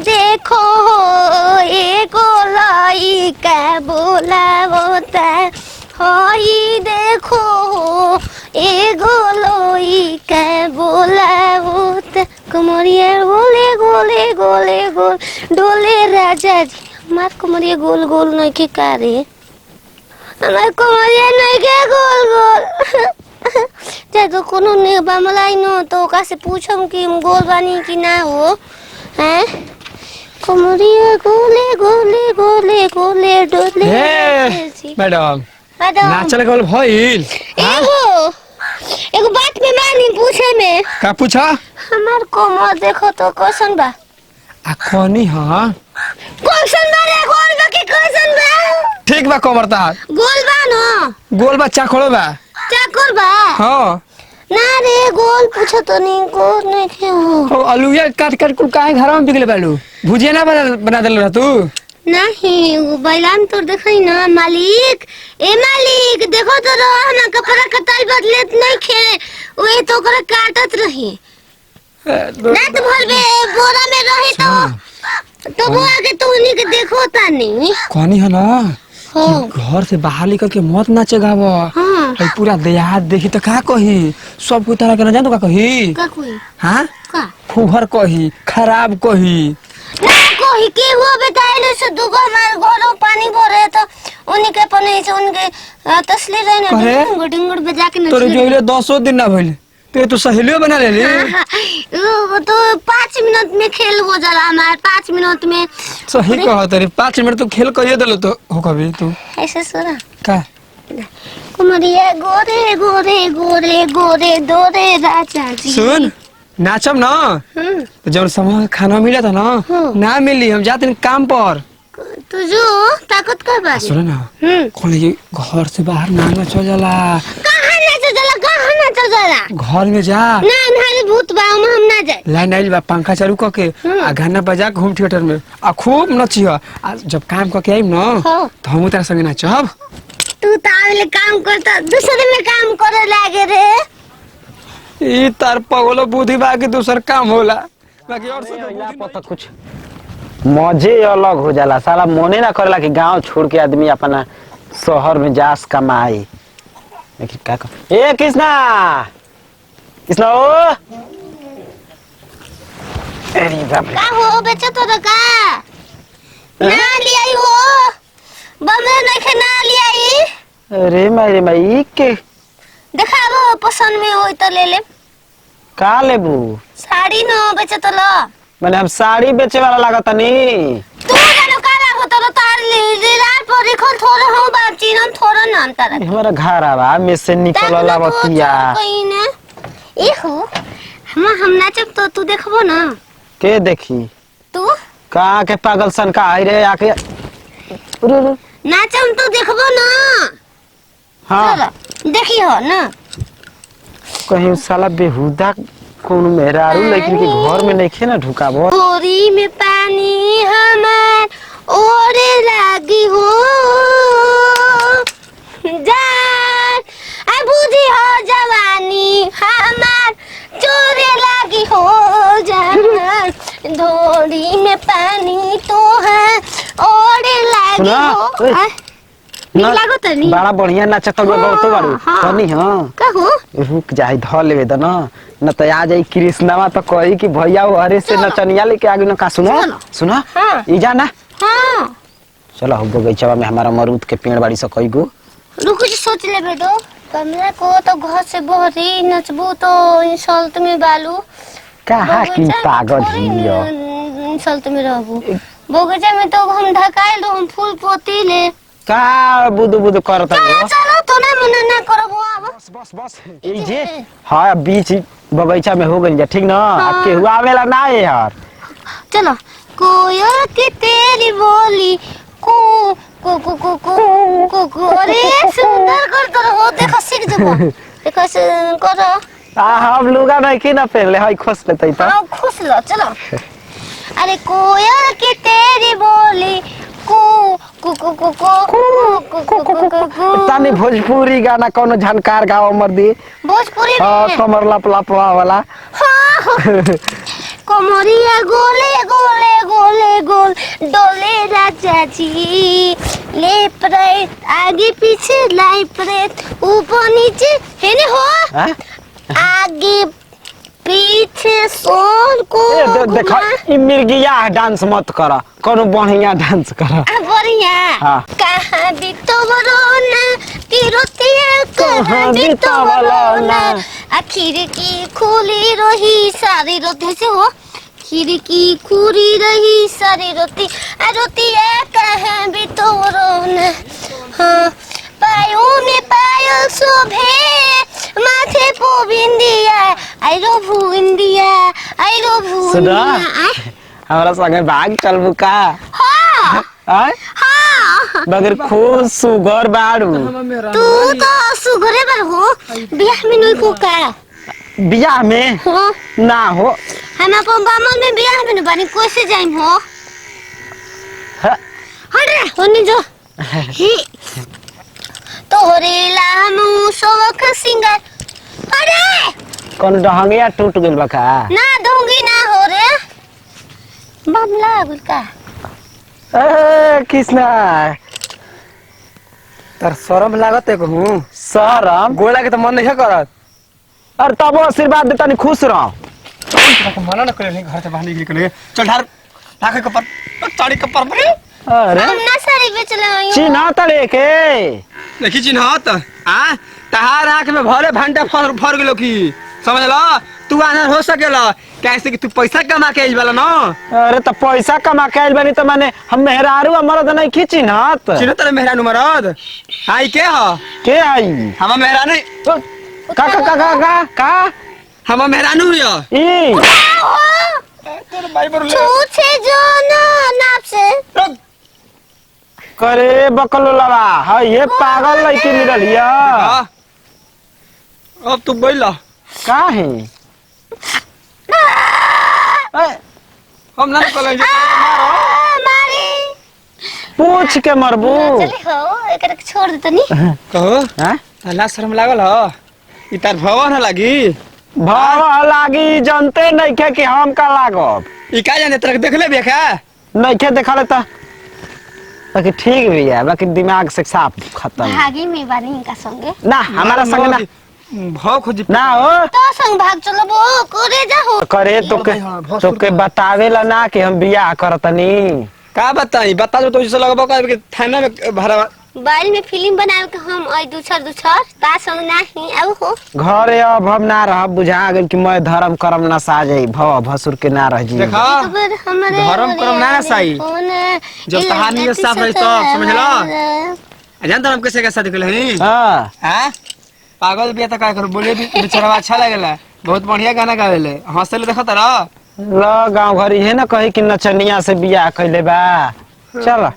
देखो ये गोलाई का बोला होता हई देखो ये गोलोई का बोला होता कमरिया गोले गोले गोले गोल डोले राजा जी हमार कमरिया गोल गोल नहीं के कारे हमार कमरिया नहीं के गोल गोल ते तो कोनो ने बमलाई नो तो का से पूछम कि गोल बानी कि ना हो हैं कमरिया गोले गोले गोले गोले डोले मैडम मैडम नाचल गल भइल एगो बात में मानी पूछे में का पूछा हमार कमर देखो तो कैसन बा आ कोनी हां कैसन बा रे गोल बा कि कैसन बा ठीक बा कमर तार गोल बा न गोल बा चाखड़ो बा चाकुर बा हां ना रे गोल पूछो तो नहीं गोल नहीं के हो आलूया काट काट को काहे घर में बिगले बालू भुजिया ना बना देल रह तू नहीं वो बैलान तो देखई ना मालिक ए मालिक देखो तो हम कपड़ा कताई बदलेत नहीं खे ओए तो करे काटत रही ना तो भरबे बोरा में रही तो वो आगे तो उन्हीं के देखो ता नहीं कोनी है ना घर से बाहर निकल के मत नाचे गावो हां पूरा देहात देखी तो का कही सब को तरह के ना जान तो का कही का कोई हां का फुहर कही खराब कही ना कोई के वो बताइले से दुगो हमार घरों पानी भरे तो उन्हीं के पने से उनके तसली रहने गुडिंगुड़ बजा के तोरे जोइले 10 दिन ना भइले ते तो सहेलियो बना ले ली वो तो 5 मिनट में खेल हो जाला हमार 5 मिनट में सही कहा तेरे 5 मिनट तो खेल करिए देलो तो हो कभी तू ऐसे सुना का कुमरिया गोरे गोरे गोरे गोरे दोरे राजा जी सुन नाचम ना तो जब समय खाना मिला था ना मिली हम जाते हैं काम पर तू जो ताकत कर बा सुन ना कौन ये घर से बाहर ना चल जाला कहां ना चल जाला कहां ना चल जाला घर में जा ना हमारे भूत बा हम ना जाए लाइन आइल बा पंखा चालू क के आ गाना बजा के होम थिएटर में आ खूब नचियो आ जब काम क के आइम ना तो हम तार संगे नाचब तू तावले काम करता दूसरे में काम करे लागे रे ई तार पगलो बुद्धि बाकी दूसर काम होला बाकी और से पता कुछ मजे अलग हो जाला साला मोने ना करेला कि गांव छोड़ के आदमी अपना शहर में जास कमाई लेकिन का ए कृष्णा कृष्णा ओ अरे बाप रे का हो बेचा तो का ना लियाई हो बमे नहीं के ना लियाई अरे मेरे माई के देखाबो पसंद में होई तो ले ले का लेबू साड़ी न बेचे तो लो मैंने हम साड़ी बेचे वाला लागत नहीं तू जानो काला हो तो तार ले रात पर रिखल थोड़े हो बाप चीनम थोड़ा नाम तारा हमारा घर आवा में से निकलला बतिया कहीं ना ए हो हम नाचब तो तू देखबो ना के देखी तू का के पागल सन का आई रे आके नाचम तो देखबो ना हां देखी हो ना कहीं साला बेहुदा कौन मेहरारू लेकिन के घर में नहीं खे ना ढुकाबो बोरी में पानी हमार ओरे लागी हो जान आ बुद्धि हो जवानी हमार चोरे लागी हो जान धोरी में पानी तो है ओरे लागी हो लागो तनी बड़ा बढ़िया नाचत हो बहुत बारू तनी हां का हो रुक जाई ध लेवे द न त आ जाई कृष्णवा तो कही कि भैया वो हरे से नचनिया लेके आगे न का सुनो सुनो ई जा ना हां चलो हो बगीचा में हमारा अमरूद के पेड़ बाड़ी से कई गो रुक जी सोच लेबे दो कमरा को तो घर से बहरी नचबू तो इंसल्ट में बालू कहा की पागल हियो इंसल्ट में रहबू बगीचा में तो हम ढकाइल दो हम फूल पोती ले का बुदु बुदु करत हो चलो तो ना मना ना करबो अब बस बस बस ई जे हां बीच बगीचा में हो गई जा ठीक ना के हुआ आवेला ना है यार चलो कोयल की तेरी बोली को को को को को को अरे सुंदर कर तो हो देखो सीख जबो देखो से करो हम लुगा नहीं की ना पहले हाय खुश लेते तो हां खुश लो चलो अरे कोयल की तेरी बोली को को को को को को तानी भोजपुरी गाना कोनो झनकार गाओ मर्दी भोजपुरी हां कमर लप लप वाला हां कमरिया गोले गोले गोले गोल डोले राजा जी। लेफ्ट राइट आगे पीछे लेफ्ट राइट ऊपर नीचे है ने हो हाँ? आगे पीछे सोन को देखा ई मिर्गिया डांस मत कर, कोनो बढ़िया डांस कर। बढ़िया हाँ। कहाँ भी तो बरोना तिरुतिया कहाँ भी तो बरोना खिड़की खुली रही सारी रोटी से हो खिड़की खुली रही सारी रोटी रोटिया कहाँ भी तो बरोना। हाँ पायों में पायल शोभे माथे पो बिंदिया I love India I love सुना हमारा संगे भाग चलबू का? हाँ आय हाँ बगर खूब सुगर बाड़ू। तू तो सुगरे पर हो बियाह में नहीं को का बियाह में हो ना हो। हम अपन बामन में बियाह में नहीं बनी कैसे जाइम हो हाँ। हटे होने जो ही तोरे लामू शौक सिंगार अरे कौन डहंगिया टूट गइल बा का? ना दूंगी ना हो रे मामला गुलका ए कृष्णा तर शरम लागत है कहूं शरम गोला के तो मन नहीं करत। और तब आशीर्वाद देता नहीं खुश रहो। मना न करे नहीं घर से बाहर निकल के चल ढार ढाके के पर ताड़ी के पर अरे हम ना साड़ी बेच लायो चिन्ह तड़े के देखी चिन्हत आ तहार आंख में भरे भंटा फर गेलो की समझला तू आनर हो सकेला कैसे कि तू पैसा कमा के आइल वाला ना। अरे तो पैसा कमा के आइल बानी तो माने हम मेहरारू मरद नहीं की चिन्हत। चिन्ह तेरे मेहरानू मरद हाई के ह के आई हम मेहरानू का का का का का हम मेहरानू हिया ई तेरे भाई पर ले छूछे जो ना नाप से रुक करे बकलो लवा है ये पागल लड़की मिललिया हाँ। अब तू बोला का है हम ना कलेंगे मारो मारी पूछ के मरबू चले हो एकरा के छोड़ देता नी कहो हैं अल्लाह शर्म लागल ह ई तार भवन लागी भाव लागी जनते नहीं के कि हम का लागब ई का जाने तरह देख ले बेखा नहीं के देखले तो बाकी ठीक भी है बाकी दिमाग से साफ खत्म भागी में बानी इनका संगे ना हमारा संग ना भाव खोजी ना हो तो संग भाग चलो वो करे जा हो करे तो के बतावेला ना कि हम बियाह करतनी। का बताई बता दो तो जैसे लगबो का थाना में भरा बाइल में फिल्म बनावे के हम आई दूसर ता संग नहीं अब हो घरे अब हम ना रह बुझा गेल कि मैं धर्म करम ना सा जाई भव भसुर के ना रह जी। देखा खबर हमारे धर्म करम ना सही जब कहानी ये साफ रही तो समझला जानता हम कैसे कैसा दिखले हनी हां हां पागल बिया त का कर बोले भी बेचारा अच्छा लगेला बहुत बढ़िया गाना गावेले हंसले देखत रह ल गांव घर है ना कहे कि नचनिया से बियाह कइले बा चल